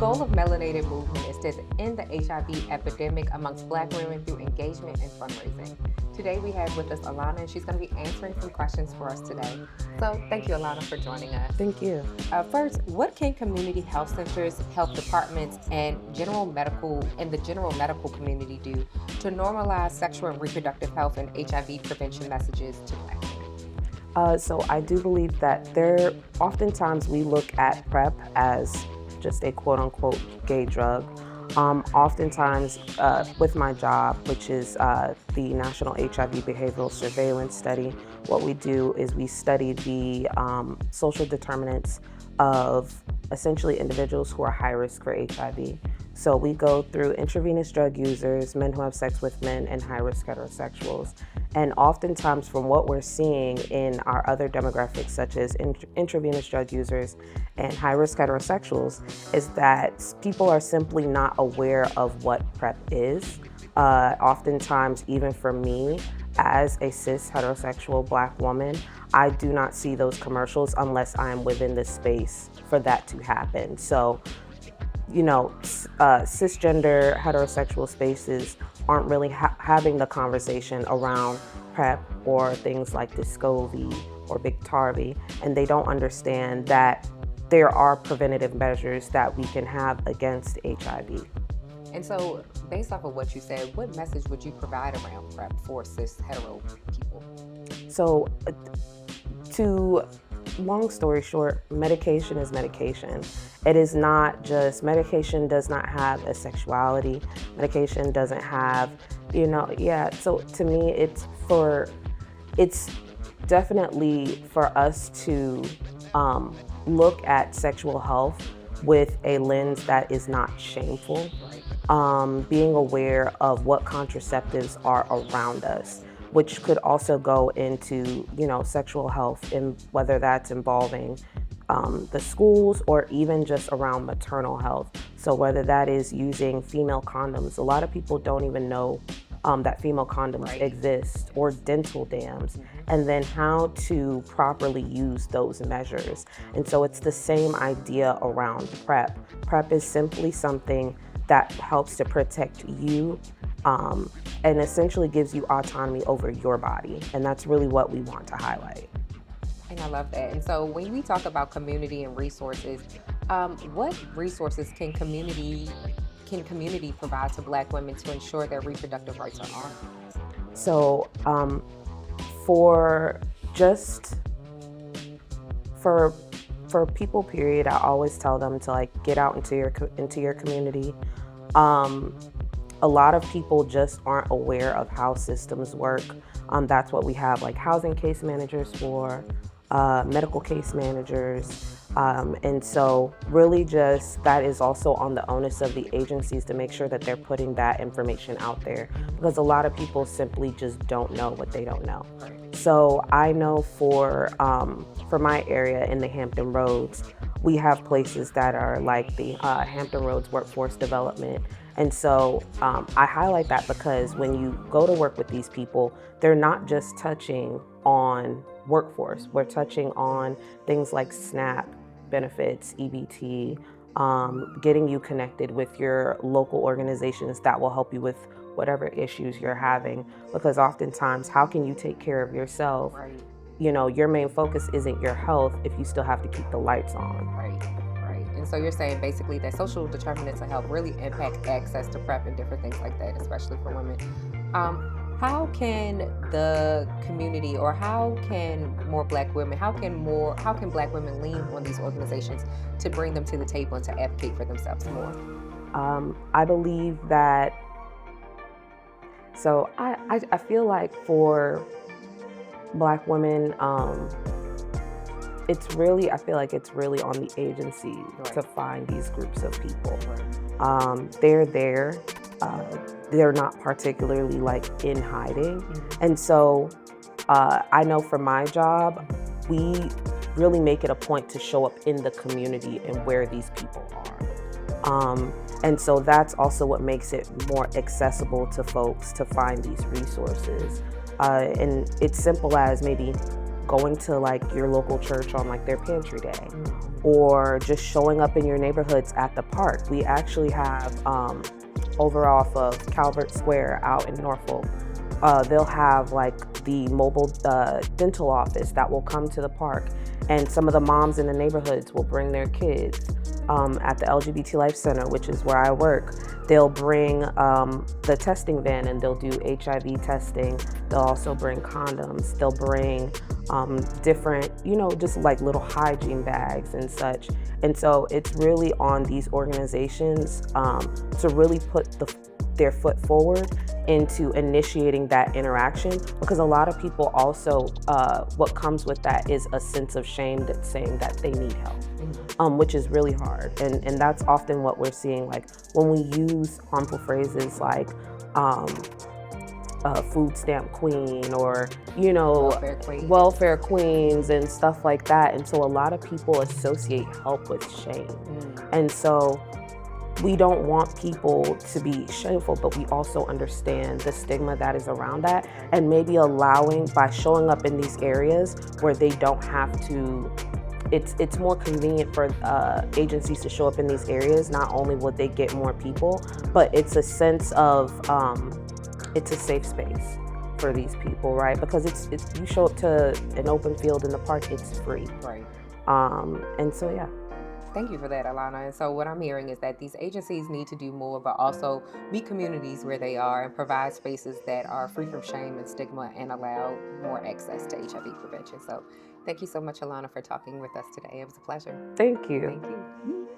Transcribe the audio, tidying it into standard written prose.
goal of Melanated Movement is to end the HIV epidemic amongst Black women through engagement and fundraising. Today we have with us Allanah, and she's going to be answering some questions for us today. So thank you, Allanah, for joining us. Thank you. First, what can community health centers, health departments, and the general medical community do to normalize sexual and reproductive health and HIV prevention messages to Black women? So I do believe that oftentimes we look at PrEP as just a quote unquote gay drug. Oftentimes with my job, which is the National HIV Behavioral Surveillance Study, what we do is we study the social determinants of essentially individuals who are high risk for HIV. So we go through intravenous drug users, men who have sex with men, and high-risk heterosexuals. And oftentimes from what we're seeing in our other demographics, such as intravenous drug users and high-risk heterosexuals, is that people are simply not aware of what PrEP is. Oftentimes, even for me, as a cis heterosexual Black woman, I do not see those commercials unless I'm within the space for that to happen. So, cisgender heterosexual spaces aren't really having the conversation around PrEP or things like Descovy or Biktarvy, and they don't understand that there are preventative measures that we can have against HIV. And so, based off of what you said, what message would you provide around PrEP for cis hetero people? So, long story short, medication is medication. It is not just, medication does not have a sexuality. Medication doesn't have, so to me, it's definitely for us to look at sexual health with a lens that is not shameful. Being aware of what contraceptives are around us, which could also go into, sexual health, and whether that's involving the schools or even just around maternal health. So whether that is using female condoms, a lot of people don't even know that female condoms exist, or dental dams, and then how to properly use those measures. And so it's the same idea around PrEP. PrEP is simply something that helps to protect you and essentially gives you autonomy over your body. And that's really what we want to highlight. And I love that. And so when we talk about community and resources, what resources can community provide to Black women to ensure their reproductive rights are honored? So for people, period, I always tell them to get out into your community. A lot of people just aren't aware of how systems work. That's what we have housing case managers for, medical case managers. And so really just that is also on the onus of the agencies to make sure that they're putting that information out there, because a lot of people simply just don't know what they don't know. So I know for my area in the Hampton Roads, we have places that are like the Hampton Roads Workforce Development. And so I highlight that because when you go to work with these people, they're not just touching on workforce. We're touching on things like SNAP benefits, EBT, getting you connected with your local organizations that will help you with whatever issues you're having. Because oftentimes, how can you take care of yourself? Right. Your main focus isn't your health if you still have to keep the lights on. Right. And so you're saying basically that social determinants of health really impact access to PrEP and different things like that, especially for women. How can the community, or how can Black women lean on these organizations to bring them to the table and to advocate for themselves more? I believe that, so I feel like for Black women, it's really on the agency to find these groups of people. They're there. They're not particularly in hiding. And so I know for my job, we really make it a point to show up in the community and where these people are. And so that's also what makes it more accessible to folks to find these resources. And it's simple as maybe going to like your local church on like their pantry day, Mhm. or just showing up in your neighborhoods at the park. We actually have over off of Calvert Square out in Norfolk, they'll have like the mobile dental office that will come to the park, and some of the moms in the neighborhoods will bring their kids. At the LGBT Life Center, which is where I work, they'll bring the testing van and they'll do HIV testing. They'll also bring condoms. They'll bring different, just like little hygiene bags and such. And so it's really on these organizations to really put their foot forward into initiating that interaction, because a lot of people also, what comes with that is a sense of shame that's saying that they need help, which is really hard. And that's often what we're seeing, like when we use harmful phrases like food stamp queen, or welfare queens and stuff like that. And so a lot of people associate help with shame. And so we don't want people to be shameful, but we also understand the stigma that is around that, and maybe allowing, by showing up in these areas where they don't have to, it's more convenient for agencies to show up in these areas. Not only would they get more people, but it's a sense of, it's a safe space for these people, right? Because it's you show up to an open field in the park, it's free. Right. And so, yeah. Thank you for that, Allanah. And so what I'm hearing is that these agencies need to do more, but also meet communities where they are and provide spaces that are free from shame and stigma and allow more access to HIV prevention. So thank you so much, Allanah, for talking with us today. It was a pleasure. Thank you. Thank you.